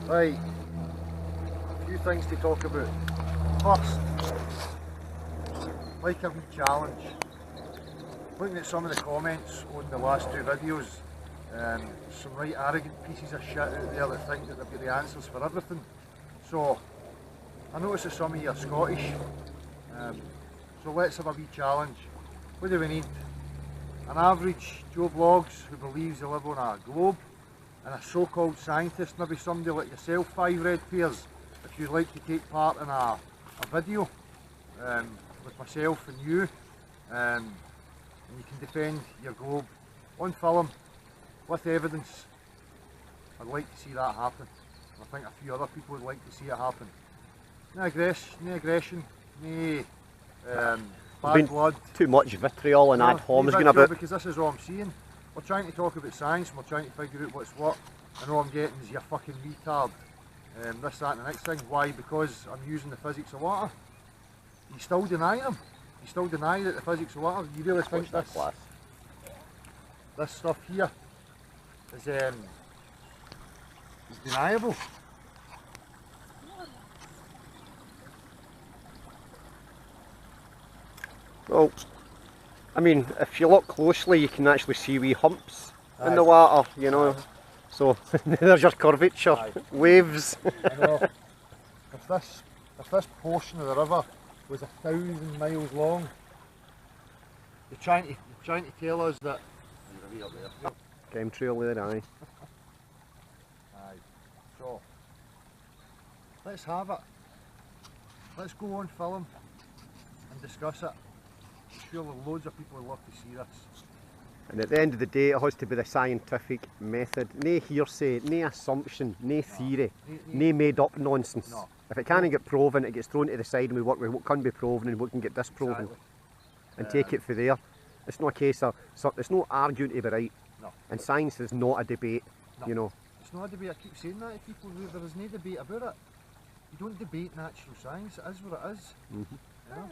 Right, a few things to talk about. First, like a wee challenge. Looking at some of the comments on the last two videos, some right arrogant pieces of shit out there that think that they've got the answers for everything. So, I notice that some of you are Scottish, so let's have a wee challenge. What do we need? An average Joe Vlogs who believes they live on a globe, and a so-called scientist, maybe somebody like yourself, 5 red pairs, if you'd like to take part in a video with myself and you, and you can defend your globe on film with evidence. I'd like to see that happen. I think a few other people would like to see it happen. No aggression, no bad blood. Too much vitriol and ad hominem about. Because this is all I'm seeing. We're trying to talk about science and we're trying to figure out what's what, and all I'm getting is you're fucking retard. This, that and the next thing. Why? Because I'm using the physics of water. You still deny them. You still deny that the physics of water. You really think this stuff here is deniable? Well, I mean, if you look closely, you can actually see wee humps in the water, you know. So there's your curvature, waves. I know. If this portion of the river was 1,000 miles long, you're trying to tell us that. Chemtrail there, aye. Aye. So let's have it. Let's go on film and discuss it. I'm sure loads of people would love to see this. And at the end of the day, it has to be the scientific method. No hearsay, no assumption, no theory, no made up nonsense. No. If it can't get proven, it gets thrown to the side and we work with what can be proven and what can get disproven. Exactly. And take it for there. It's not a case of, it's no arguing to be right. No. And science is not a debate, you know. It's not a debate. I keep saying that to people. There is no debate about it. You don't debate natural science. It is what it is. You know?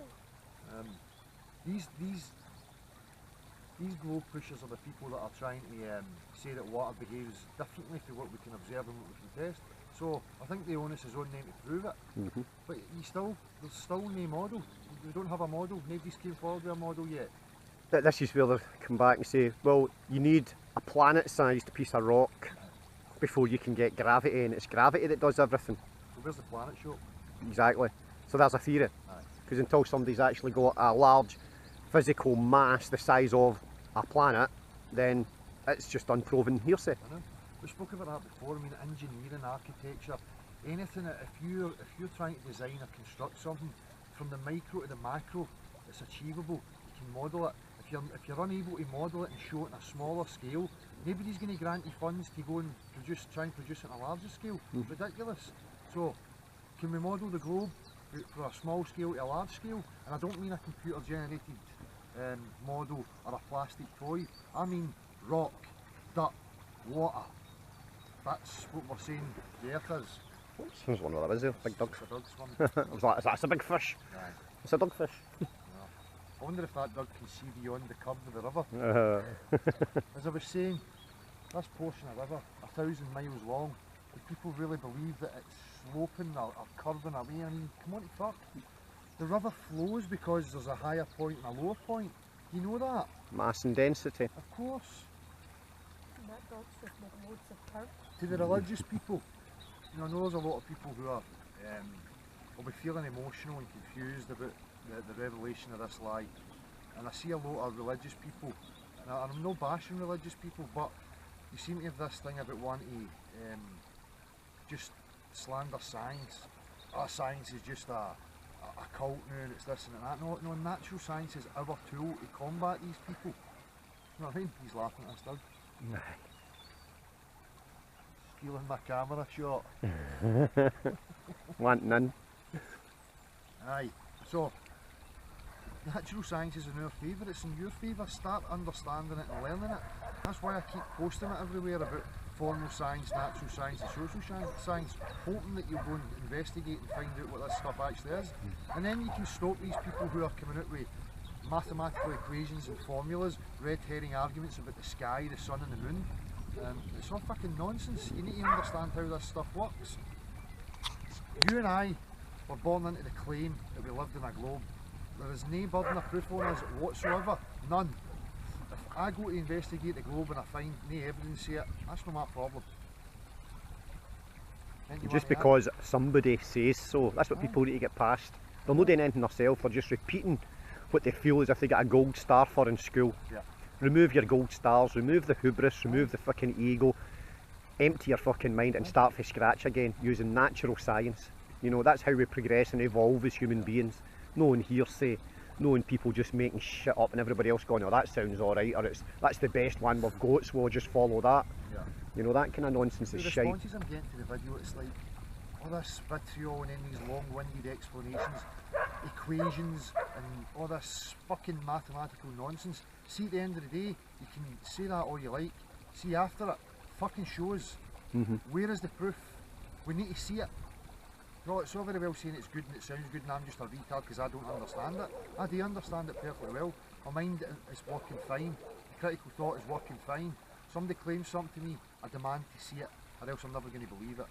These globe pushers are the people that are trying to say that water behaves differently to what we can observe and what we can test. So I think the onus is on them to prove it. But there's still no model. We don't have a model. Nobody's came forward with a model yet. This is where they come back and say, well, you need a planet-sized piece of rock before you can get gravity, and it's gravity that does everything. So where's the planet show? Exactly. So there's a theory. Because until somebody's actually got a large physical mass the size of a planet, then it's just unproven hearsay. I know. We spoke about that before. I mean, engineering, architecture, anything that if you're trying to design or construct something from the micro to the macro, it's achievable. You can model it. If you're unable to model it and show it on a smaller scale, nobody's going to grant you funds to go and try and produce it on a larger scale. It's ridiculous. So, can we model the globe for a small scale to a large scale? And I don't mean a computer generated model or a plastic toy. I mean rock, dirt, water. That's what we're saying the earth is. There's one of them, is there? Big dog. It's a dog swimming. I was like, that's a big fish. Aye. It's a dogfish. I wonder if that dog can see beyond the curve of the river. As I was saying, this portion of river, 1,000 miles long, do people really believe that it's sloping or curving away? I mean, come on to fuck. The river flows because there's a higher point and a lower point. Do you know that? Mass and density. Of course. And that dog's just made loads of turf. To the religious people, you know, I know there's a lot of people who are will be feeling emotional and confused about the revelation of this lie, and I see a lot of religious people, and I'm not bashing religious people, but you seem to have this thing about wanting to just slander science. Science is just a cult now, and it's this and that. No, natural science is our tool to combat these people. You know what I mean? He's laughing at this dog. Stealing my camera shot. Want none. Aye, so natural science is in our favour, it's in your favour. Start understanding it and learning it. That's why I keep posting it everywhere about formal science, natural science and social science, hoping that you'll go and investigate and find out what this stuff actually is. And then you can stop these people who are coming out with mathematical equations and formulas, red herring arguments about the sky, the sun and the moon. It's all fucking nonsense. You need to understand how this stuff works. You and I were born into the claim that we lived in a globe. There is no burden of proof on us whatsoever. None. If I go to investigate the globe and I find no evidence of it, that's not my problem. Anything you Just want to add? because somebody says so, that's what people need to get past. They're not doing anything themselves, they're just repeating what they feel as if they got a gold star for in school. Yeah. Remove your gold stars, remove the hubris, remove the fucking ego, empty your fucking mind and start from scratch again using natural science. You know, that's how we progress and evolve as human beings. No one hearsay, knowing people just making shit up and everybody else going, oh that sounds alright, or that's the best one we've got, so we'll just follow that. Yeah. You know, that kind of nonsense The is shite. responses I'm getting to the video, it's like all this vitriol and then these long-winded explanations, equations and all this fucking mathematical nonsense. See, at the end of the day, you can say that all you like. See, after it, fucking shows. Where is the proof? We need to see it. No, it's all very well saying it's good and it sounds good and I'm just a retard because I don't understand it. I do understand it perfectly well. My mind is working fine. Critical thought is working fine. Somebody claims something to me, I demand to see it, or else I'm never going to believe it.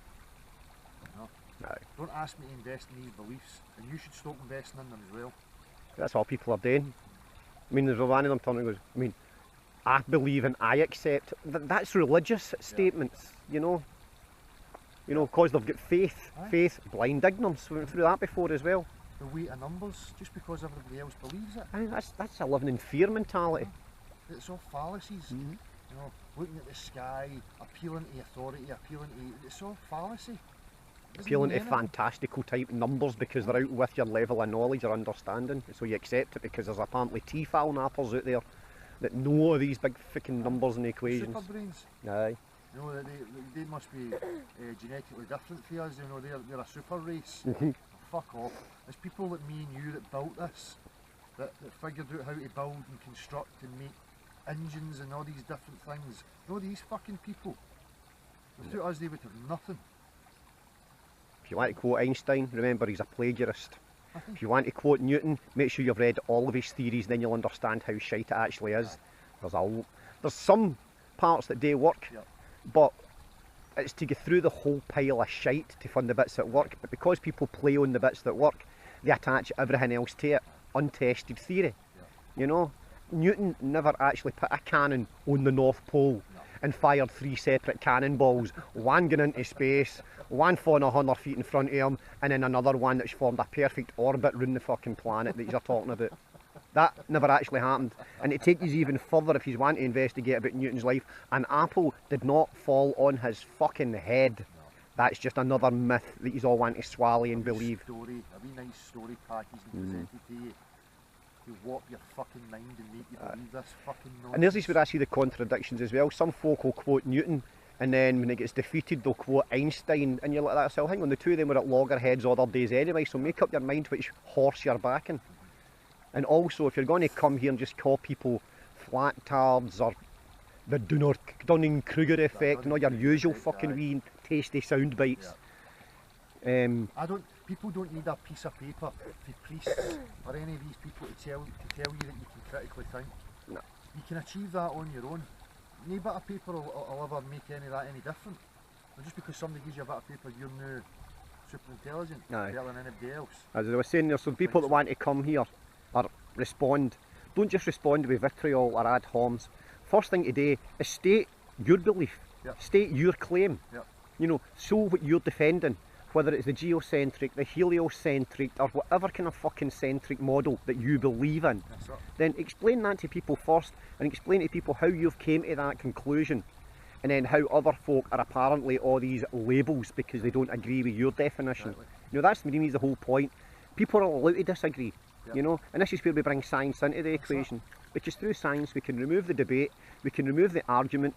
No. Aye. Don't ask me to invest in these beliefs, and you should stop investing in them as well. That's all people are doing. I mean, there's one of them turning and goes, I mean, I believe and I accept. That's religious statements, you know. You know, because they've got faith. Aye. Faith, blind ignorance. We went through that before as well. The weight of numbers, just because everybody else believes it. Aye, that's a living in fear mentality. It's all fallacies. You know, looking at the sky, appealing to authority, appealing to... It's all fallacy. Doesn't Appealing to mean anything. fantastical type numbers because they're out with your level of knowledge or understanding. So you accept it because there's apparently T-file nappers out there that know these big fucking numbers and equations. Super brains. Aye. You know, they must be genetically different to us, you know, they're a super race. Fuck off. It's people like me and you that built this, that figured out how to build and construct and make engines and all these different things. No, these fucking people. Without us, they would have nothing. If you want to quote Einstein, remember he's a plagiarist. If you want to quote Newton, make sure you've read all of his theories, then you'll understand how shite it actually is. There's some parts that do work, Yep. but it's to get through the whole pile of shite to find the bits that work. But because people play on the bits that work, they attach everything else to it. Untested theory. You know, Newton never actually put a cannon on the North Pole and fired 3 separate cannonballs, one going into space, one falling 100 feet in front of him, and then another one that's formed a perfect orbit round the fucking planet that you're talking about. That never actually happened. And to take you even further, if you want to investigate about Newton's life, an apple did not fall on his fucking head. That's just another myth that you all want to swallow and believe. A wee nice story package and presented to you to warp your fucking mind and make you believe this fucking nonsense. And there's this where I see the contradictions as well. Some folk will quote Newton, and then when it gets defeated they'll quote Einstein, and you're like that, so hang on, the two of them were at loggerheads other days anyway, so make up your mind which horse you're backing. And also, if you're going to come here and just call people flat tards or the Dunning-Kruger effect and all your usual fucking wee tasty sound bites. People don't need a piece of paper for priests or any of these people to tell you that you can critically think. No. You can achieve that on your own. No bit of paper will ever make any of that any different. And just because somebody gives you a bit of paper, you're now super intelligent, Aye. better than anybody else. As I was saying, there's some people that want to come here or respond. Don't just respond with vitriol or ad homs. First thing to do is state your belief, Yep. state your claim. Yep. You know, show what you're defending, whether it's the geocentric, the heliocentric, or whatever kind of fucking centric model that you believe in. That's it. Then explain that to people first, and explain to people how you've came to that conclusion, and then how other folk are apparently all these labels because they don't agree with your definition. Exactly. You know, that's to me the whole point. People are allowed to disagree, Yep. you know, and this is where we bring science into the equation. Because through science we can remove the debate, we can remove the argument,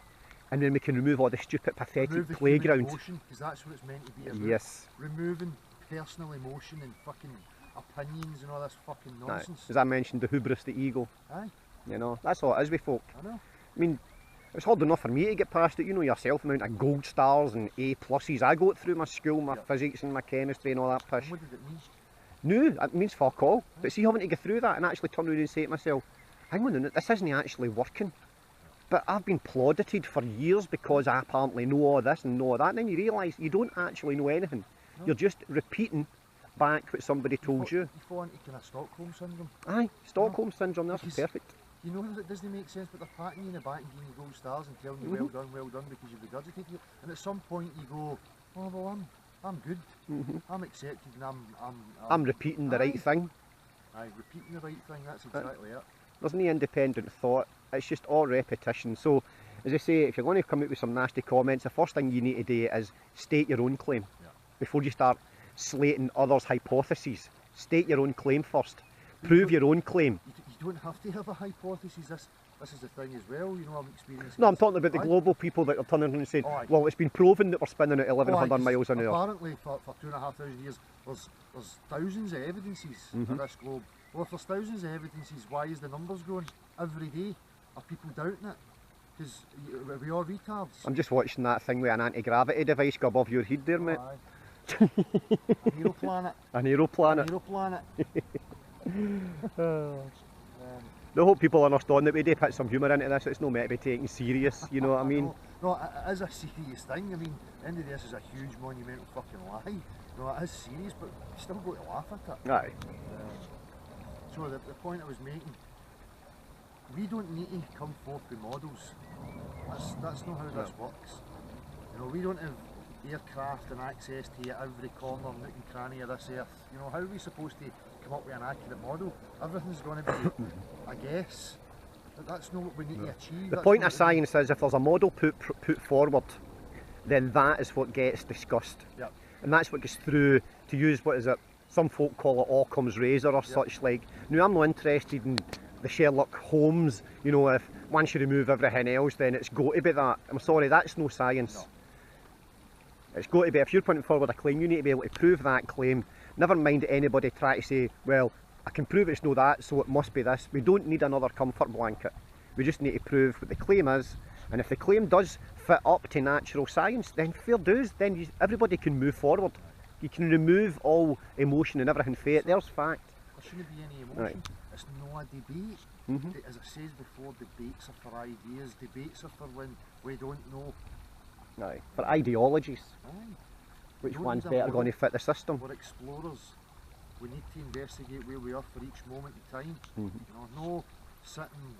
and then we can remove all the stupid, pathetic Remove the playground. human emotion, because that's what it's meant to be about. Yes. Removing personal emotion and fucking opinions and all this fucking Aye. nonsense. As I mentioned, the hubris, the ego, Aye, you know, that's all it is with folk. I know. I mean, it's hard enough for me to get past it, you know yourself, the amount of gold stars and A pluses I got through my school, my Yep. physics and my chemistry and all that And pish. what did it mean? No, it means fuck all. But see, having to get through that and actually turn around and say to myself, hang on a minute, this isn't actually working. But I've been plaudited for years because I apparently know all this and know all that, and then you realise you don't actually know anything. No. You're just repeating back what somebody told you. You fall into kind of Stockholm syndrome. Aye, Stockholm syndrome, that's Because- perfect. You know that doesn't make sense, but they're patting you in the back and giving you gold stars and telling you well done because you've regurgitated it. And at some point you go, oh well, I'm good. I'm accepted and I'm repeating the right Aye. thing. Aye, repeating the right thing. That's exactly it. There's no independent thought, it's just all repetition. So, as I say, if you're going to come out with some nasty comments, the first thing you need to do is state your own claim. Yeah. Before you start slating others' hypotheses. State your own claim first. Prove your own claim. You don't have to have a hypothesis. This is the thing as well. You know, I'm experiencing. No, I'm talking about the Aye. global people that are turning around and saying, Oh, aye. well, it's been proven that we're spinning at 1100 Oh, aye, miles an hour. Apparently, for 2,500 years, there's thousands of evidences of this globe. Well, if there's thousands of evidences, why is the numbers growing every day? Are people doubting it? Because we are retards. I'm just watching that thing with an anti-gravity device go above your head there, mate. Aye. An aeroplanet. An aeroplanet. Aeroplanet. I hope people understand that we do put some humour into this. It's not meant to be taken serious, you know what I mean? No, it is a serious thing. I mean, at the end of the day, this is a huge monumental fucking lie. No, it is serious, but you still got to laugh at it. Aye. So the point I was making, we don't need to come forth with models. That's not how this works. You know, we don't have aircraft and access to every corner, nook and cranny of this earth. You know, how are we supposed to come up with an accurate model? Everything's going to be a guess. But that's not what we need to achieve. The That's point not of what we- science is if there's a model put forward, then that is what gets discussed. Yep. And that's what gets through, to use, what is it, some folk call it Occam's razor or such like. Now I'm not interested in the Sherlock Holmes, you know, if once you remove everything else then it's got to be that. I'm sorry, that's no science. No. It's got to be, if you're putting forward a claim, you need to be able to prove that claim. Never mind anybody try to say, well, I can prove it's no that, so it must be this. We don't need another comfort blanket. We just need to prove what the claim is, and if the claim does fit up to natural science, then fair dues, then everybody can move forward. You can remove all emotion and everything for it. There's fact. There shouldn't be any emotion. Right. It's not a debate. As I said before, debates are for ideas. Debates are for when we don't know. Aye. For ideologies, Aye. which Don't one's need a better model. going to fit the system? We're explorers. We need to investigate where we are for each moment in time. You know, no sit and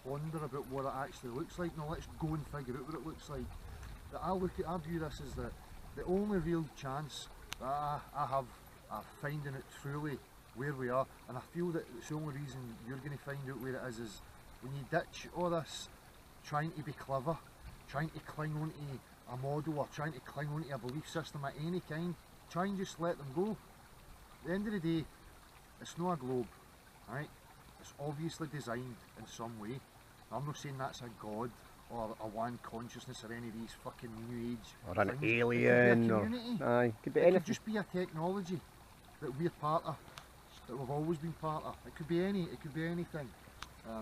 ponder about what it actually looks like. No, let's go and figure out what it looks like. That I view this as the only real chance that I have of finding it truly where we are, and I feel that it's the only reason you're going to find out where it is when you ditch all this trying to be clever, trying to cling onto a model or trying to cling onto a belief system of any kind. Try and just let them go. At the end of the day, it's not a globe, right? It's obviously designed in some way. I'm not saying that's a god or a one consciousness or any of these fucking new age Or an things. It could be a alien, or community. aye, could be It could anything. just be a technology that we're part of, that we've always been part of. It could be anything.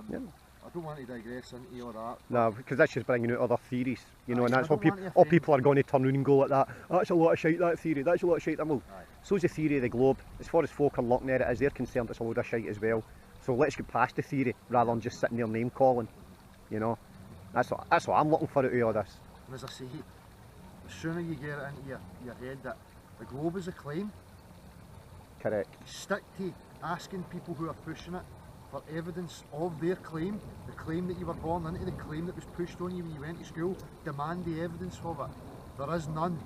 Yeah. I don't want to digress into all that. No, because that's just bringing out other theories, you know, Aye, and I that's what don't want people, to all offend- people are going to turn around and go like that. "Oh, that's a lot of shite, that theory. That's a lot of shite." Well, Aye. so's the theory of the globe. As far as folk are looking at it, as they're concerned, it's a load of shite as well. So let's get past the theory rather than just sitting there name calling. You know, that's what I'm looking for out of all this. And as I say, the sooner you get it into your head that the globe is a claim, Correct. stick to asking people who are pushing it for evidence of their claim, the claim that you were born into, the claim that was pushed on you when you went to school. Demand the evidence of it. There is none.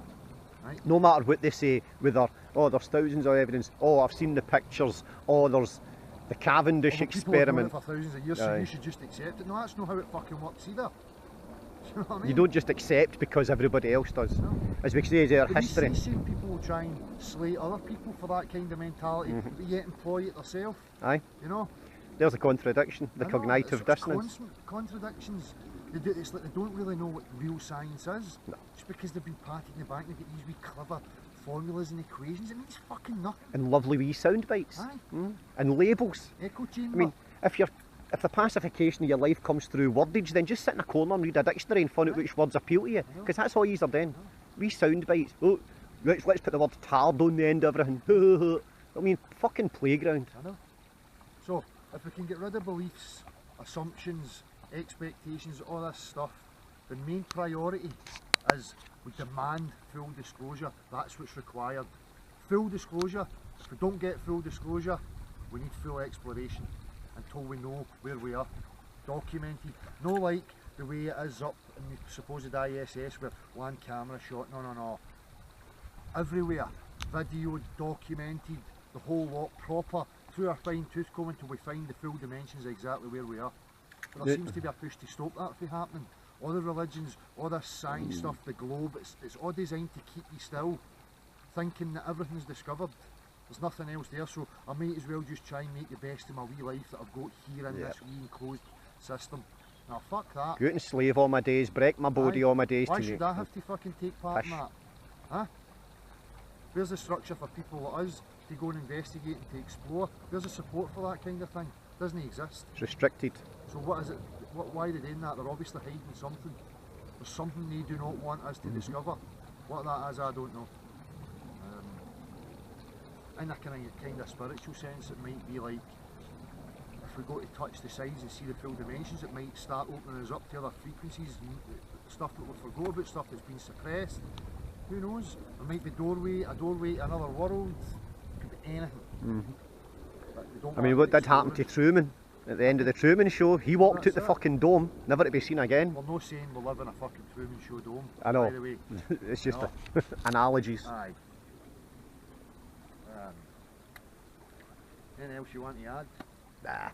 Right? No matter what they say, whether, oh, there's thousands of evidence, oh, I've seen the pictures, oh, there's the Cavendish Although people have known it experiment. for thousands of years, so Aye. you should just accept it. No, that's not how it fucking works either. Do you know what I mean? You don't just accept because everybody else does. No. As we say, our But history. these same people will try and slay other people for that kind of mentality, but yet employ it themselves. Aye, You know? there's a contradiction, the I know, cognitive it's dissonance. constant contradictions. It's like they don't really know what real science is. Just because they've been patted in the back and they've got these wee clever formulas and equations, it means fucking nothing. And lovely wee sound bites. Aye. And labels. Echo chamber. I mean, if the pacification of your life comes through wordage, then just sit in a corner and read a dictionary and find out which words appeal to you. Because that's all you're doing. Wee sound bites. Oh, let's put the word tard on the end of everything. I mean, fucking playground. I know. So, if we can get rid of beliefs, assumptions, expectations, all this stuff. The main priority is we demand full disclosure. That's what's required. Full disclosure. If we don't get full disclosure, we need full exploration until we know where we are. Documented. No like the way it is up in the supposed ISS where land camera shot. No, no, no. Everywhere. Video, documented, the whole lot, proper, through our fine tooth comb until we find the full dimensions of exactly where we are. But there seems to be a push to stop that from happening. All the religions, all this science stuff, the globe, it's all designed to keep you still, thinking that everything's discovered. There's nothing else there, so I might as well just try and make the best of my wee life that I've got here in this wee enclosed system. Now fuck that. Go out and slave all my days, break my body all my days Why to should I have to fucking take part in that? Huh? Where's the structure for people like us to go and investigate and to explore? Where's the support for that kind of thing? Doesn't exist. It's restricted. So what is it? Why are they doing that? They're obviously hiding something. There's something they do not want us to discover. What that is, I don't know. In a kind of spiritual sense, it might be like if we go to touch the sides and see the full dimensions, it might start opening us up to other frequencies, stuff that we forgot about, stuff that's been suppressed. Who knows? There might be a doorway to another world. It could be anything. I mean, what did happen to Truman? At the end of the Truman Show, he walked That's out the it. fucking dome, never to be seen again. We're not saying we live in a fucking Truman Show dome. I know. By the way. It's just No. analogies. Aye. Anything else you want to add? Nah.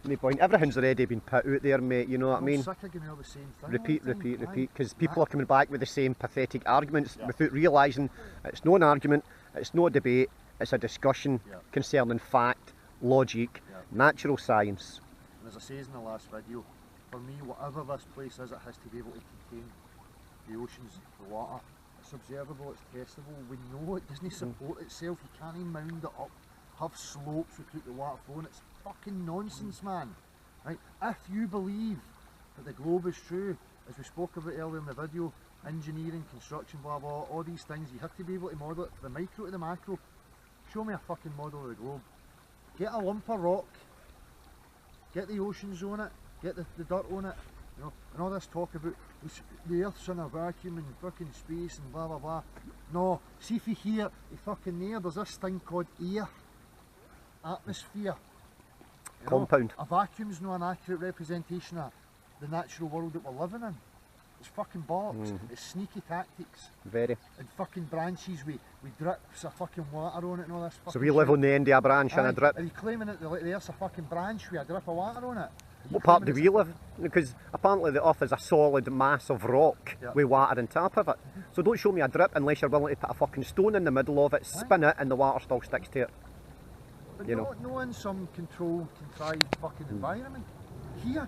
No point. Everything's already been put out there, mate, you know what I mean? I'm sick of getting all the same thing. Repeat, all the time. repeat, Aye. repeat, because people are coming back with the same pathetic arguments Yeah. without realising it's not an argument, it's not a debate, it's a discussion Yeah. concerning fact, logic, Yeah. natural science. And as I says in the last video, for me, whatever this place is, it has to be able to contain the oceans, the water. It's observable, it's testable, we know it doesn't support itself, you can't even mound it up, have slopes without the water flowing, it's fucking nonsense, man. Right? If you believe that the globe is true, as we spoke about earlier in the video, engineering, construction, blah blah, all these things, you have to be able to model it from the micro to the macro. Show me a fucking model of the globe. Get a lump of rock, get the oceans on it, get the dirt on it, you know, and all this talk about the Earth's in a vacuum and fucking space and blah blah blah. No, see if you hear the fucking there, there's this thing called air, atmosphere. You know, Compound. a vacuum's not an accurate representation of the natural world that we're living in. It's fucking bollocks. It's sneaky tactics. Very. And fucking branches with drips of fucking water on it and all this fucking So we live shit. on the end of a branch and Aye, a drip. Are you claiming that there's a fucking branch with a drip of water on it? Are you What part do claiming we it's a live? Because apparently the Earth is a solid mass of rock Yeah. with water on top of it. So don't show me a drip unless you're willing to put a fucking stone in the middle of it, spin it, and the water still sticks to it. But you know. no in some controlled, contrived fucking environment. Here.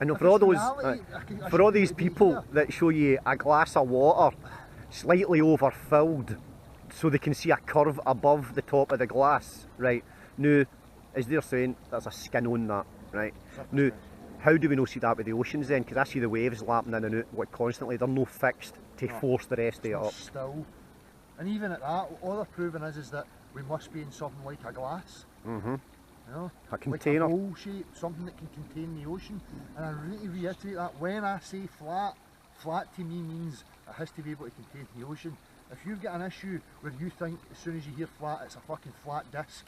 And If for all it's those, reality, I for all should these be people here. that show you a glass of water slightly overfilled so they can see a curve above the top of the glass, right? Now, as they're saying, there's a skin on that, right? Now, how do we not see that with the oceans then? Because I see the waves lapping in and out like constantly. They're no fixed to No. force the rest of it It's not up. still. And even at that, all they're proving is that we must be in something like a glass. Mm-hmm. You know? A container. Like a bowl shape, something that can contain the ocean. And I really reiterate that when I say flat, flat to me means it has to be able to contain the ocean. If you've got an issue where you think as soon as you hear flat, it's a fucking flat disc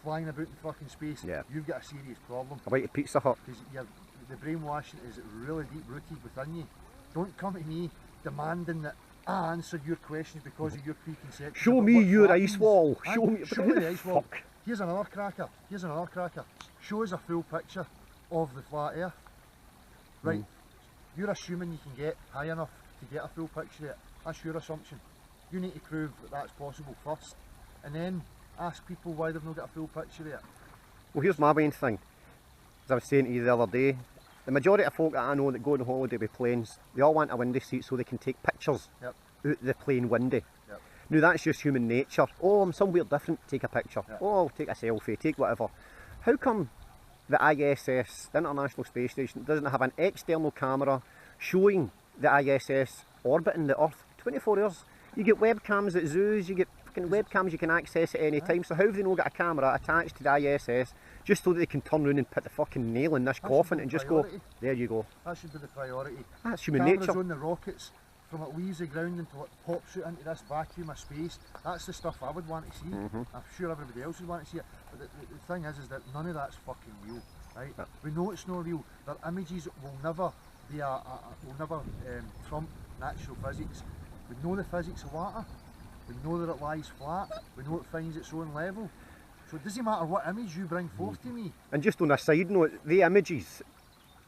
flying about in fucking space, Yeah. you've got a serious problem. I like a Pizza Hut. Because the brainwashing is really deep rooted within you. Don't come to me demanding that I answer your questions because of your preconceptions. Show about me what your flat ice means. wall. Aye, Show me. show me the ice wall. Fuck. Here's another cracker. Here's another cracker. Show us a full picture of the flat earth. Right. You're assuming you can get high enough to get a full picture of it. That's your assumption. You need to prove that that's possible first, and then ask people why they've not got a full picture of it. Well, here's my main thing. As I was saying to you the other day, the majority of folk that I know that go on holiday with planes, they all want a windy seat so they can take pictures Yep. out the plane windy. Yep. Now that's just human nature. Oh, I'm somewhere different, take a picture. Yep. Oh, I'll take a selfie, take whatever. How come the ISS, the International Space Station, doesn't have an external camera showing the ISS orbiting the Earth 24 hours? You get webcams at zoos, you get fucking webcams you can access at any time, so how have they not got a camera attached to the ISS just so that they can turn around and put the fucking nail in this That should coffin be and the just go, priority. there you go. That should be the priority. That's human Cameras nature. on the rockets, from it leaves the ground until it pops out into this vacuum of space. That's the stuff I would want to see. Mm-hmm. I'm sure everybody else would want to see it. But the thing is that none of that's fucking real, right? We know it's not real. Their images will never be trump natural physics. We know the physics of water. We know that it lies flat. We know it finds its own level. So it doesn't matter what image you bring forth to me. And just on a side note, the images,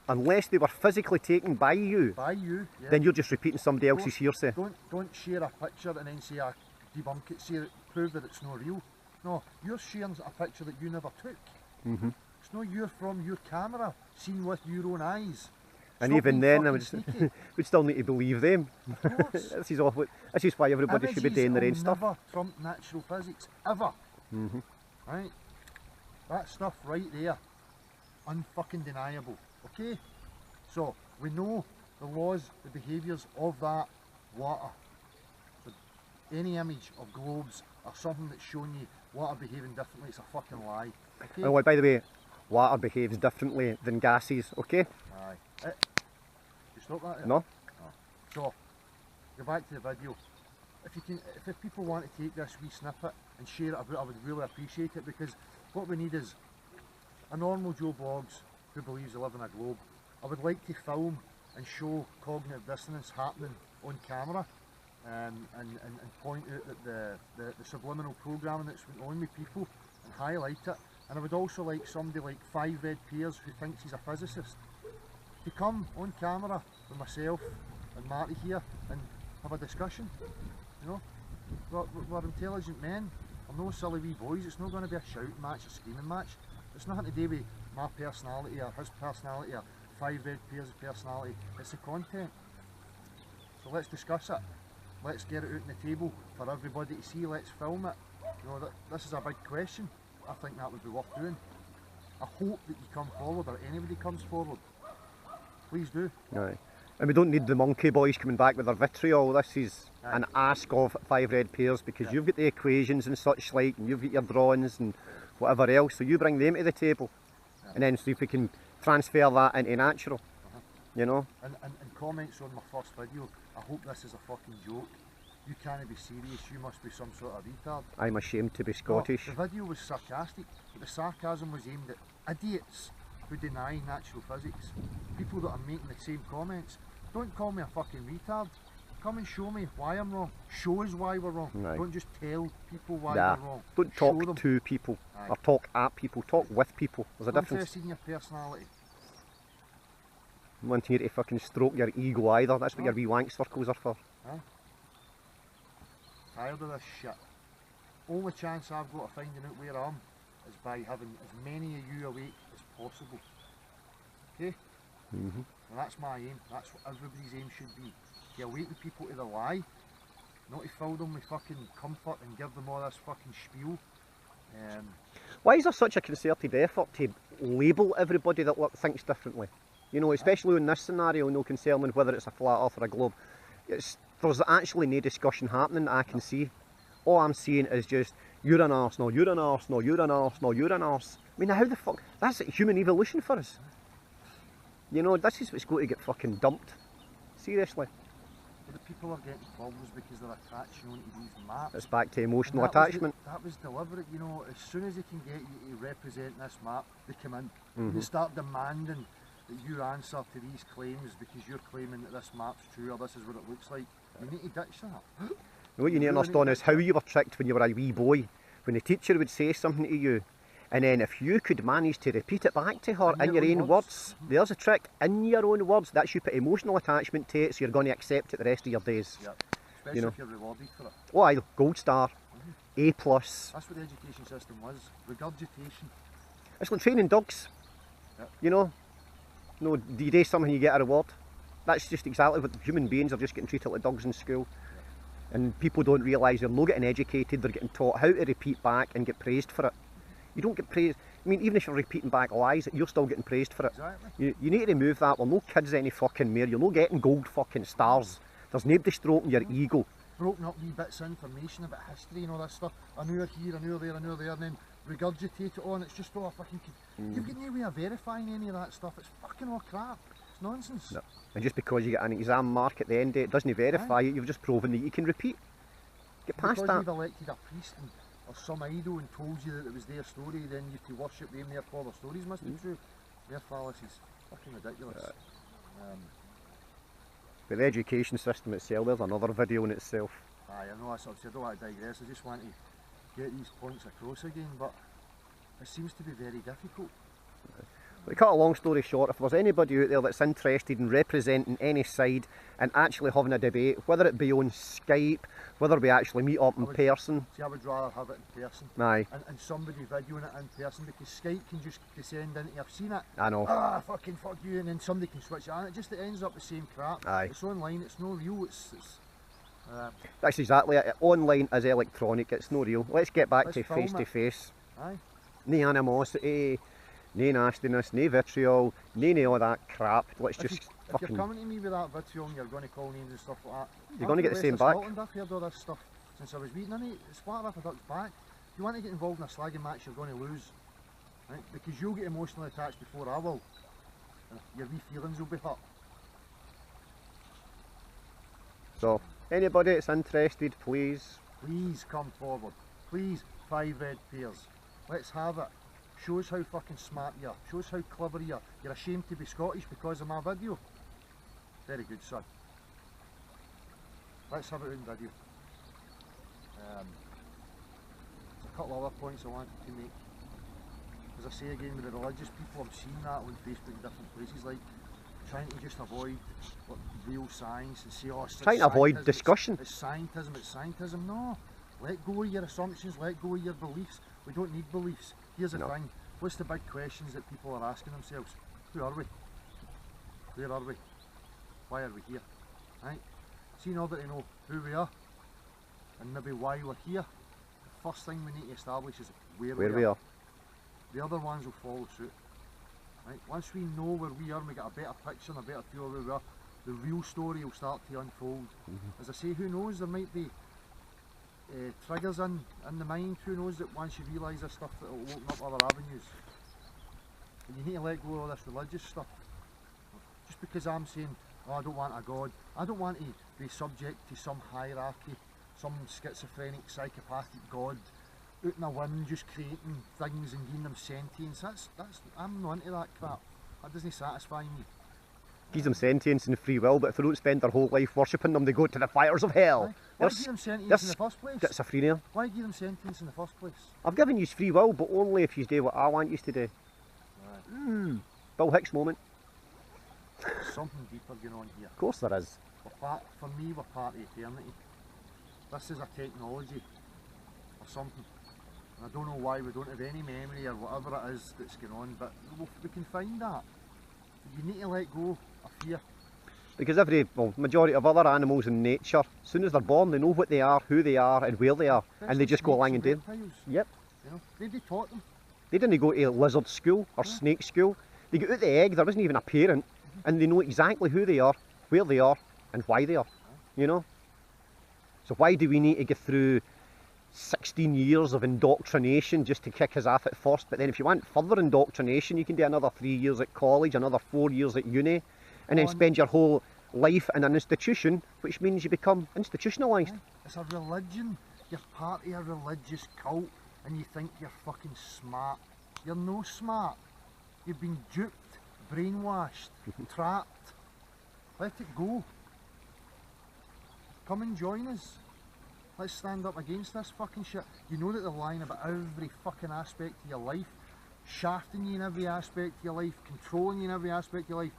unless they were physically taken by you, By you, yeah. then you're just repeating somebody else's hearsay. Don't share a picture and then say I debunk it, say prove that it's not real. No, you're sharing a picture that you never took. Mm-hmm. It's not you from your camera, seen with your own eyes. And Stop even being then, I fucking would sneaky. we'd still need to believe them. Of course. This is awful. This is why everybody should be Images doing their own will stuff. never trump natural physics, ever. Mm-hmm. Right? That stuff right there, unfucking deniable. Okay? So we know the laws, the behaviours of that water. So any image of globes or something that's showing you water behaving differently, it's a fucking lie. Okay? Oh, by the way, water behaves differently than gases, okay? Aye. You stop that there? No? So, go back to the video. If people want to take this wee snippet and share it about, I would really appreciate it, because what we need is a normal Joe Bloggs who believes they live in a globe. I would like to film and show cognitive dissonance happening on camera, and point out that the subliminal programming that's went on with people and highlight it. And I would also like somebody like Five Red Pears, who thinks he's a physicist, to come on camera with myself and Marty here and have a discussion. You know, we're intelligent men. I'm no silly wee boys. It's not going to be a shouting match, a screaming match. It's nothing to do with my personality or his personality or Five Red Pears' personality. It's the content. So let's discuss it. Let's get it out on the table for everybody to see. Let's film it. You know, this is a big question. I think that would be worth doing. I hope that you come forward, or anybody comes forward. Please do. Aye. And we don't need the monkey boys coming back with their vitriol. This is Aye. an ask of Five Red Pears, because you've got the equations and such like, and you've got your drawings and whatever else, so you bring them to the table, and then see if we can transfer that into natural, you know. And comments on my first video, I hope this is a fucking joke. You can't be serious, you must be some sort of retard. I'm ashamed to be Scottish. No, the video was sarcastic, but the sarcasm was aimed at idiots who deny natural physics. People that are making the same comments. Don't call me a fucking retard. Come and show me why I'm wrong. Show us why we're wrong. Right. Don't just tell people why Nah, we're wrong. don't Show talk them. to people, Aye. or talk at people, talk with people. There's a I'm difference. interested in your personality. I'm wanting you to fucking stroke your ego either, that's what your wee wank circles are for. Tired of this shit. Only chance I've got of finding out where I am is by having as many of you awake as possible. Okay? Mm-hmm. And that's my aim. That's what everybody's aim should be. To awaken people to the lie, not to fill them with fucking comfort and give them all this fucking spiel. Why is there such a concerted effort to label everybody that thinks differently? You know, especially in this scenario, no concerning whether it's a flat earth or a globe. There's actually no discussion happening that I can see. All I'm seeing is just, you're an arse, no, you're an arse, no, you're an arse, no, you're an arse. I mean, how the fuck, that's human evolution for us. You know, this is what's going to get fucking dumped. Seriously. But the people are getting problems because they're attaching onto these maps. It's back to emotional And that was attachment. that was deliberate, you know. As soon as they can get you to represent this map, they come in. Mhm. They start demanding that you answer to these claims because you're claiming that this map's true or this is what it looks like. You need to ditch that. What you need to really understand need is to how ditch you were tricked when you were a wee boy. When the teacher would say something to you, and then if you could manage to repeat it back to her in your own words, there's a trick, in your own words, that's you put emotional attachment to it, so you're going to accept it the rest of your days. Yeah. Especially know. if you're rewarded for it. Oh aye, gold star, A+. That's what the education system was. Regurgitation. It's like training dogs, Yep. you know. No, do you do something you get a reward? That's just exactly what human beings are just getting treated like dogs in school. And people don't realise they're not getting educated, they're getting taught how to repeat back and get praised for it. You don't get praised, I mean, even if you're repeating back lies, you're still getting praised for it. Exactly. You need to remove that. We're no kids any fucking more, you're not getting gold fucking stars. There's nobody stroking your ego. broken up wee bits of information about history and all that stuff. An hour here, an hour there, an hour there, and then regurgitate it on. It's just all a fucking. You've got no way of verifying any of that stuff. It's fucking all crap. It's nonsense. No. And just because you get an exam mark at the end of it doesn't verify it, you've just proven that you can repeat. Get past Because that. you've elected a priest or some idol and told you that it was their story, then you have to worship them, therefore their stories must be true. Their fallacies. Fucking ridiculous. But the education system itself, there's another video in itself. Aye, I know that's obviously, I don't want to digress, I just want to get these points across again, but it seems to be very difficult. To cut a long story short, if there's anybody out there that's interested in representing any side and actually having a debate, whether it be on Skype, whether we actually meet up in person. See, I would rather have it in person. Aye. And somebody videoing it in person, because Skype can just descend into, I've seen it, I know. ah, fucking fuck you, and then somebody can switch it on. It just ends up the same crap. Aye. It's online, it's no real, That's exactly it. Online is electronic, it's no real. Let's get back Let's to film face to it. face. aye. No animosity, no nastiness, no vitriol, no all that crap. Let's If, just if fucking. you're coming to me with that vitriol and you're going to call names and stuff like that, You're gonna get the same back. Scotland, I've heard all this stuff since I was wee. It's flat off a duck's back. If you want to get involved in a slagging match, you're going to lose. Right? Because you'll get emotionally attached before I will. And your wee feelings will be hurt. So, anybody that's interested, please. Please come forward. Please, 5 red pairs. Let's have it. Show us how fucking smart you are. Show us how clever you are. You're ashamed to be Scottish because of my video. Very good, son. Let's have it in video. There's a couple other points I wanted to make. As I say again, with the religious people, I'm seeing that on Facebook in different places, like trying to just avoid what, real science and say, oh, it's Trying to avoid scientism, discussion. It's scientism. No, let go of your assumptions, let go of your beliefs. We don't need beliefs. Here's the No. thing, what's the big questions that people are asking themselves? Who are we? Where are we? Why are we here? Right? See, in order to know who we are and maybe why we're here, the first thing we need to establish is where Where we are. The other ones will follow suit. Right? Once we know where we are and we get a better picture and a better feel of where we are, the real story will start to unfold. As I say, who knows, there might be triggers in the mind, who knows that once you realise this stuff that will open up other avenues. And you need to let go of all this religious stuff. Just because I'm saying, oh, I don't want a God, I don't want to be subject to some hierarchy, some schizophrenic, psychopathic God out in the wind just creating things and giving them sentience. I'm not into that crap. That doesn't satisfy me. Gives them sentience and free will, but if they don't spend their whole life worshipping them, they go to the fires of hell. Aye. Why They're give them sentience they're in the first place? schizophrenia. Why give them sentience in the first place? I've given you free will, but only if you do what I want you to do. Bill Hicks moment. There's something deeper going on here. Of course there is. For me, we're part of eternity. This is a technology or something. And I don't know why we don't have any memory or whatever it is that's going on, but we can find that. You need to let go of fear. Because majority of other animals in nature, as soon as they're born, they know what they are, who they are, and where they are, and they just go along and do them. Reptiles, Yep. you know, they taught them. They didn't go to lizard school or snake school. They got out the egg, there wasn't even a parent, and they know exactly who they are, where they are, and why they are, you know? So why do we need to go through 16 years of indoctrination just to kick us off at first? But then if you want further indoctrination, you can do another 3 years at college, another 4 years at uni, and then spend your whole life in an institution, which means you become institutionalised. It's a religion. You're part of a religious cult and you think you're fucking smart. You're no smart. You've been duped, brainwashed, trapped. Let it go. Come and join us. Let's stand up against this fucking shit. You know that they're lying about every fucking aspect of your life, shafting you in every aspect of your life, controlling you in every aspect of your life.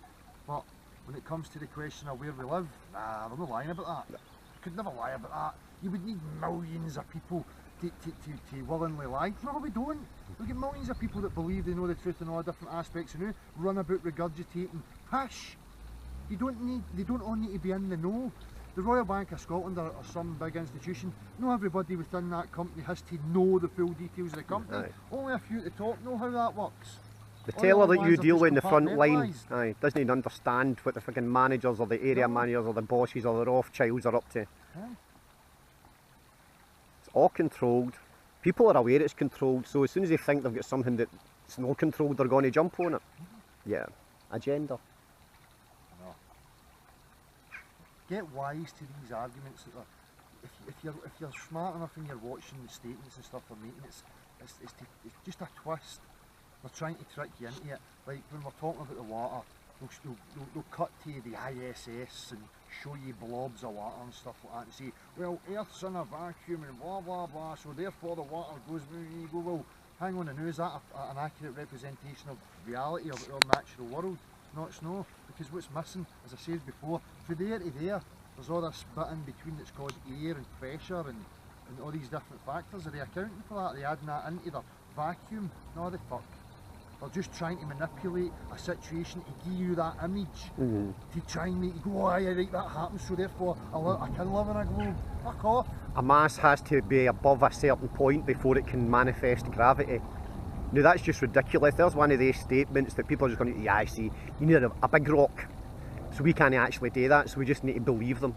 But when it comes to the question of where we live, nah, they're not lying about that. You could never lie about that. You would need millions of people to willingly lie. No, we don't. We get millions of people that believe they know the truth in all different aspects and who run about regurgitating pish. They don't all need to be in the know. The Royal Bank of Scotland or some big institution, not everybody within that company has to know the full details of the company. Aye. Only a few at the top know how that works. The All teller the that you ones are deal just with in the front line compartmentalised. doesn't even understand what the fucking managers or the area No. managers or the bosses or the Rothschilds are up to. Aye. all controlled. People are aware it's controlled, so as soon as they think they've got something that's not controlled, they're going to jump on it. Yeah, agenda. No. Get wise to these arguments. That are, if you're smart enough and you're watching the statements and stuff they're making, it's just a twist. They're trying to trick you into it. Like when we're talking about the water, they'll cut to the ISS and show you blobs of water and stuff like that and say, well, Earth's in a vacuum and blah blah blah, so therefore the water goes. And you go, well, hang on, and is that an accurate representation of reality of our natural world? No, it's not, because what's missing, as I said before, from there to there, there's all this bit in between that's called air and pressure and all these different factors. Are they accounting for that? Are they adding that into the vacuum? No, the fuck. They're just trying to manipulate a situation to give you that image, to try and make you go, oh, aye, right, that happens, so therefore I can live in a globe. Fuck off. A mass has to be above a certain point before it can manifest gravity. Now that's just ridiculous. There's one of these statements that people are just going to, yeah, I see, you need a big rock. So we can't actually do that, so we just need to believe them.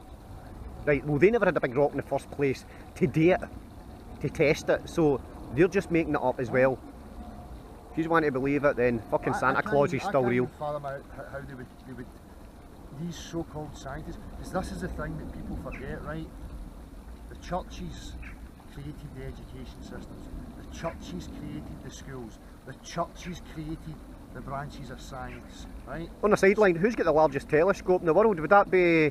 Right, well they never had a big rock in the first place to do it, to test it, so they're just making it up as well. If you want to believe it, then fucking Santa Claus is still real. I can't fathom how they would, these so-called scientists, because this is the thing that people forget, right? The churches created the education systems, the churches created the schools, the churches created the branches of science, right? On the sideline, who's got the largest telescope in the world? Would that be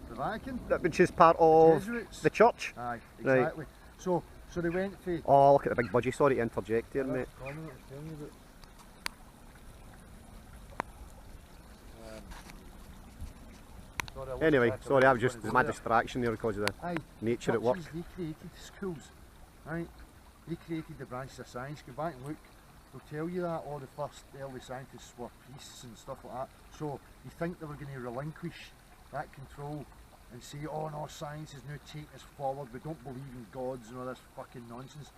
the Vatican? Which is part of the church? Aye, exactly. Right. So they went for... Oh, look at the big budgie. Sorry to interject here, mate. Anyway, sorry, I was just my distraction there because of the nature at work. They created schools, right? They created the branches of science. Go back and look. They'll tell you that all the first early scientists were priests and stuff like that. So you think they were going to relinquish that control and say, oh no, science is now taking us forward, we don't believe in gods and all this fucking nonsense.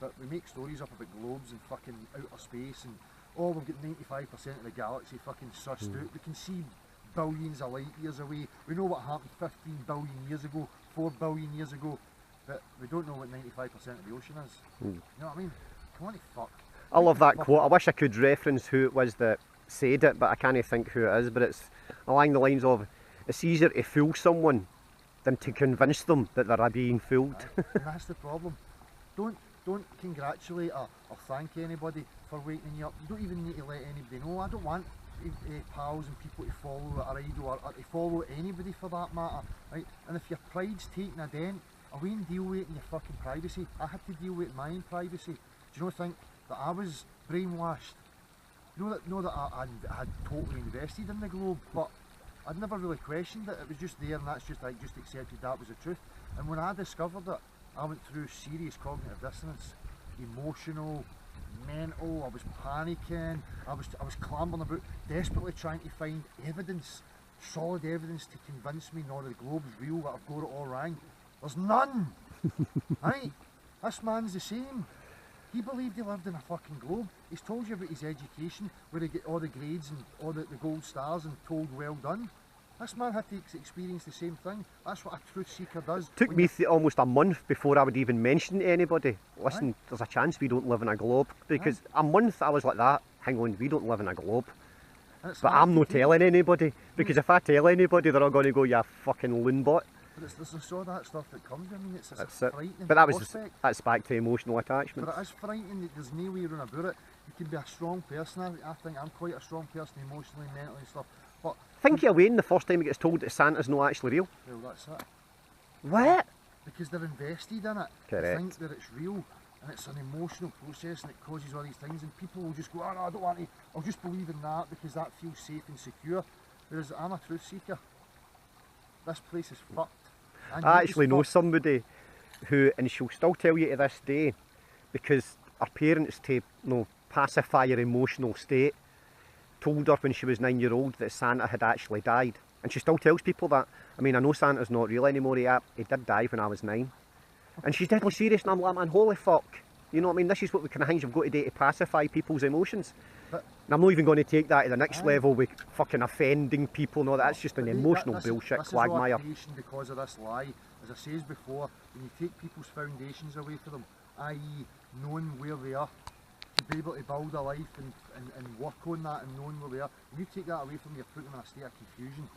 But we make stories up about globes and fucking outer space and oh, we've got 95% of the galaxy fucking sussed out. We can see billions of light years away. We know what happened 15 billion years ago, 4 billion years ago, but we don't know what 95% of the ocean is. You know what I mean? Come on, fuck. I love that quote. I wish I could reference who it was that said it, but I can't think who it is. But it's along the lines of, it's easier to fool someone than to convince them that they're being fooled. And that's the problem. Don't congratulate or thank anybody for waking you up. You don't even need to let anybody know. I don't want pals and people to follow our idol or to follow anybody for that matter, right? And if your pride's taking a dent, away and deal with it in your fucking privacy. I had to deal with mine privacy. Do you not think that I was brainwashed? Know that I had totally invested in the globe, but I'd never really questioned it. It was just there, and that's just I just accepted that was the truth. And when I discovered it, I went through serious cognitive dissonance, emotional, mental. I was panicking. I was clambering about, desperately trying to find evidence, solid evidence to convince me no, the globe's real, that I've got it all wrong. There's none. Right? This man's the same. He believed he lived in a fucking globe. He's told you about his education, where he get all the grades and all the gold stars and told well done. This man had to experience the same thing. That's what a truth seeker does. Took me almost a month before I would even mention to anybody, listen, there's a chance we don't live in a globe. Because a month I was like that, hang on, we don't live in a globe. But I'm not telling anybody, because if I tell anybody, they're all going to go, you fucking loonbot. But there's all that stuff that comes. I mean, it's a frightening But that's back to emotional attachment. But it is frightening. There's no way around about it. You can be a strong person. I think I'm quite a strong person emotionally, mentally and stuff. But think you're waiting the first time he gets told that Santa's not actually real. Well, that's it. What? Because they're invested in it. Correct. They think that it's real and it's an emotional process and it causes all these things and people will just go, oh no, I don't want to, I'll just believe in that because that feels safe and secure. Whereas I'm a truth seeker. This place is fucked. I actually know somebody who, and she'll still tell you to this day, because her parents, to pacify her emotional state, told her when she was 9-year-old that Santa had actually died. And she still tells people that. I mean, I know Santa's not real anymore, he did die when I was 9. And she's deadly serious, and I'm like, man, holy fuck. You know what I mean? This is what the kind of things you've got to do to pacify people's emotions. But, and I'm not even going to take that to the next level with fucking offending people and all that. That's just an emotional bullshit quagmire. This is all because of this lie as I says before, when you take people's foundations away from them, i.e. knowing where they are, to be able to build a life and work on that and knowing where they are, when you take that away from them, you're putting them in a state of confusion,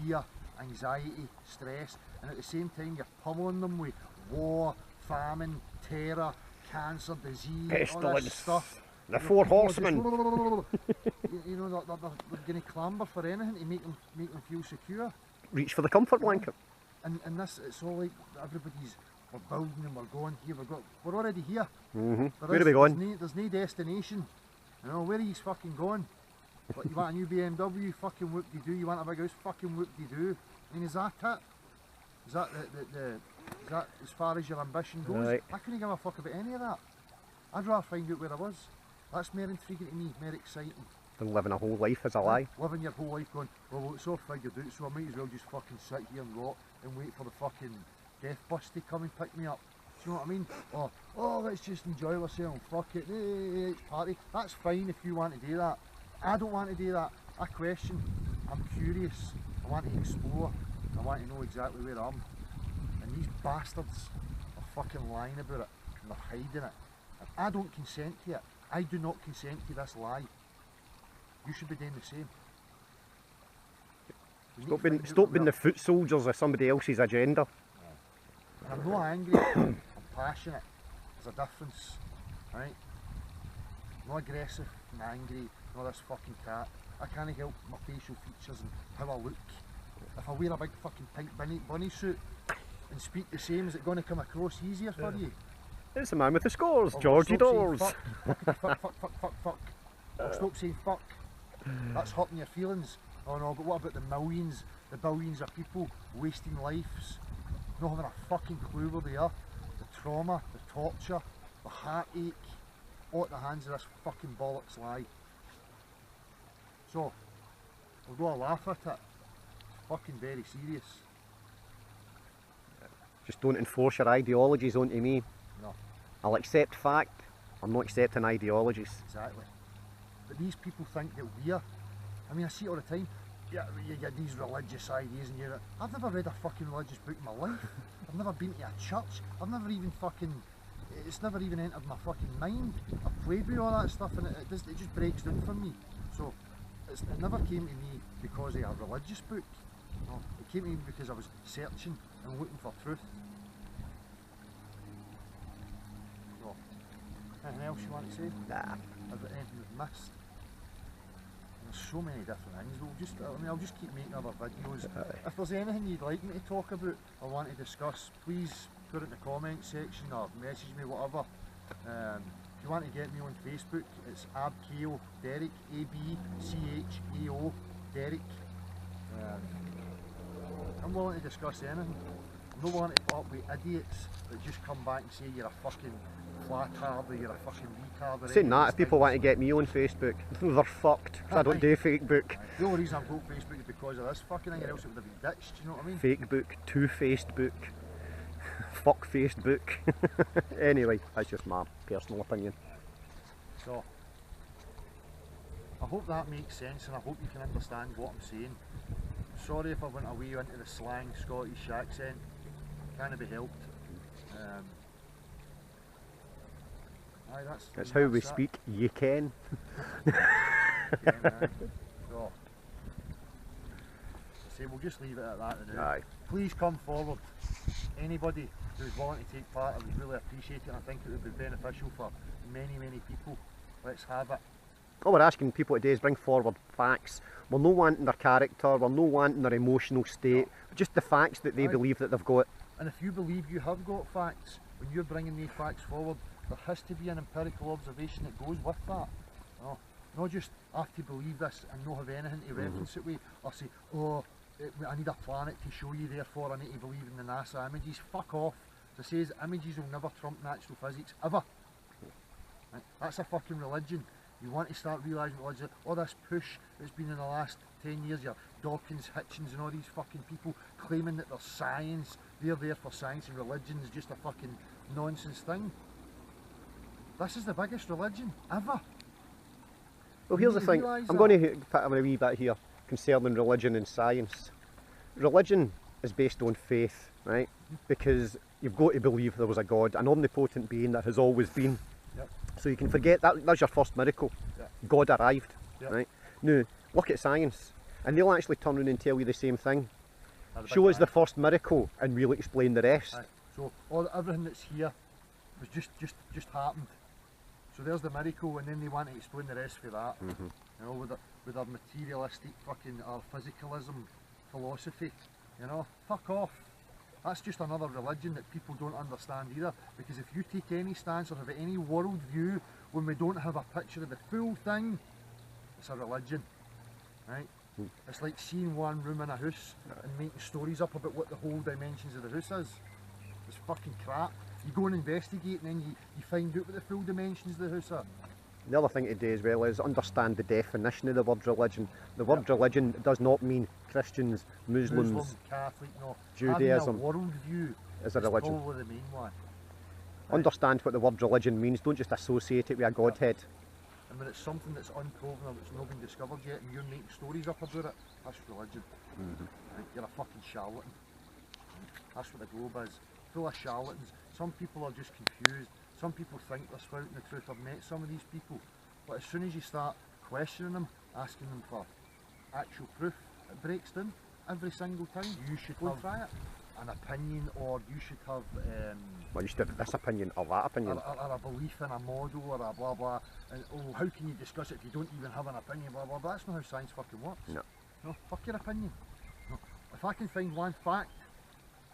fear, anxiety, stress, and at the same time you're pummeling them with war, famine, terror, cancer, disease, all this Pestilence. stuff. The four horsemen. You know, they're going to clamber for anything to make them feel secure. Reach for the comfort blanket. And this, it's all like everybody's, we're building and we're going here, we're already here. Where are we going? There's no destination. You know, where are you fucking going? What, you want a new BMW? Fucking whoop-de-doo. You want a big house? Fucking whoop-de-doo. I mean, is that it? Is that is that as far as your ambition goes? Right. I couldn't give a fuck about any of that. I'd rather find out where I was. That's more intriguing to me, more exciting. Than living a whole life as a lie. Living your whole life going, well, it's all figured out, so I might as well just fucking sit here and rot and wait for the fucking death bus to come and pick me up. Do you know what I mean? Or, oh, let's just enjoy ourselves, fuck it, it's party. That's fine if you want to do that. I don't want to do that. I question. I'm curious. I want to explore. I want to know exactly where I am. And these bastards are fucking lying about it and they're hiding it. And I don't consent to it. I do not consent to this lie. You should be doing the same. Stop being the foot soldiers of somebody else's agenda. And I'm not angry, I'm passionate. There's a difference, right? I'm not aggressive, I'm angry, not this fucking cat. I can't help my facial features and how I look. If I wear a big fucking pink bunny suit and speak the same, is it going to come across easier for you? It's the man with the scores, Or Georgie stop saying Dollars. fuck. Or stop saying fuck. That's hurting your feelings. Oh no, but what about the millions, the billions of people wasting lives, not having a fucking clue where they are? The trauma, the torture, the heartache, all at the hands of this fucking bollocks lie. So, although I laugh at it, it's fucking very serious. Just don't enforce your ideologies onto me. No, I'll accept fact, I'm not accepting ideologies. exactly. But these people think that we're, I mean, I see it all the time. Yeah, you get these religious ideas and you're like, I've never read a fucking religious book in my life. I've never been to a church. I've never even fucking, it's never even entered my fucking mind. I've played with all that stuff and it just breaks down for me. So, it never came to me because of a religious book. No, it came to me because I was searching and looking for truth. So, anything else you want to say? Nah. About anything we've missed? There's so many different things. I'll just keep making other videos. If there's anything you'd like me to talk about or want to discuss, please put it in the comment section or message me, whatever. If you want to get me on Facebook, it's Abchao Derek, ABCHAO Derek. I'm willing to discuss anything. I'm not willing to put up with idiots that just come back and say you're a fucking flatard or you're a fucking retard. Saying that, if people want to get me on Facebook, they're fucked, 'cause I don't do Facebook. The only reason I've got Facebook is because of this fucking thing, or else it would have been ditched, do you know what I mean? Fake book, two-faced book, fuck-faced book. Anyway, that's just my personal opinion. So, I hope that makes sense and I hope you can understand what I'm saying. Sorry if I went away into the slang Scottish accent, can't be helped. Aye, That's how we that. speak, you can. Yeah, man. So, I say we'll just leave it at that now. Aye. Please come forward. Anybody who's willing to take part, I would really appreciate it and I think it would be beneficial for many people. Let's have it. All we're asking people today is bring forward facts. We're no wanting their character, we're no wanting their emotional state, just the facts that they Aye. believe that they've got. And if you believe you have got facts, when you're bringing these facts forward, there has to be an empirical observation that goes with that. No, not just I have to believe this and not have anything to reference it with, or say, oh, I need a planet to show you, therefore I need to believe in the NASA images. Fuck off. As I says, images will never trump natural physics, ever. Right? That's a fucking religion. You want to start realising religion, all this push that's been in the last 10 years, your Dawkins, Hitchens and all these fucking people claiming that there's science, they're there for science and religion is just a fucking nonsense thing. This is the biggest religion ever. Well, here's the You thing, realise I'm that? going to put a wee bit here concerning religion and science. Religion is based on faith. right? Because you've got to believe there was a God, an omnipotent being that has always been. Yep. So you can forget that. That's your first miracle. Yep. God arrived, Yep. right? Now look at science, and they'll actually turn around and tell you the same thing. Or the Big Show us the Bang. first miracle, and we'll explain the rest. Aye. So everything that's here was just happened. So there's the miracle, and then they want to explain the rest for that. You know, with their materialistic fucking or physicalism philosophy. You know, fuck off. That's just another religion that people don't understand either. Because if you take any stance or have any world view when we don't have a picture of the full thing, it's a religion, right? It's like seeing one room in a house and making stories up about what the whole dimensions of the house is. It's fucking crap. You go and investigate and then you find out what the full dimensions of the house are. The other thing to do as well is understand the definition of the word religion. The word religion does not mean Christians, Muslims, Muslim, Catholic, no. Judaism Having a world view is a religion. probably the main one. Understand what the word religion means, don't just associate it with a godhead. And when it's something that's unproven or that's not been discovered yet and you're making stories up about it, that's religion. Right? You're a fucking charlatan. That's what the globe is. Full of charlatans. Some people are just confused. Some people think they're spouting the truth. I've met some of these people. But as soon as you start questioning them, asking them for actual proof, it breaks down every single time. You should have try it. an opinion, or you should have Well, you should have this opinion or that opinion. or a belief in a model or a blah blah. And oh, how can you discuss it if you don't even have an opinion? Blah blah. But that's not how science fucking works. No. No, fuck your opinion. No. If I can find one fact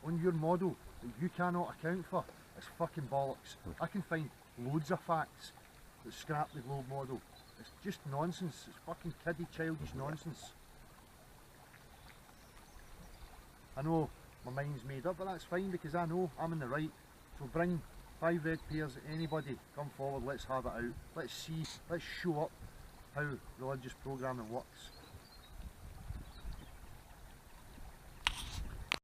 on your model that you cannot account for, it's fucking bollocks. I can find loads of facts that scrap the globe model. It's just nonsense. It's fucking kiddie, childish nonsense. I know my mind's made up, but that's fine because I know I'm in the right. So bring 5 red pairs, anybody, come forward, let's have it out. Let's see, let's show up how religious programming works.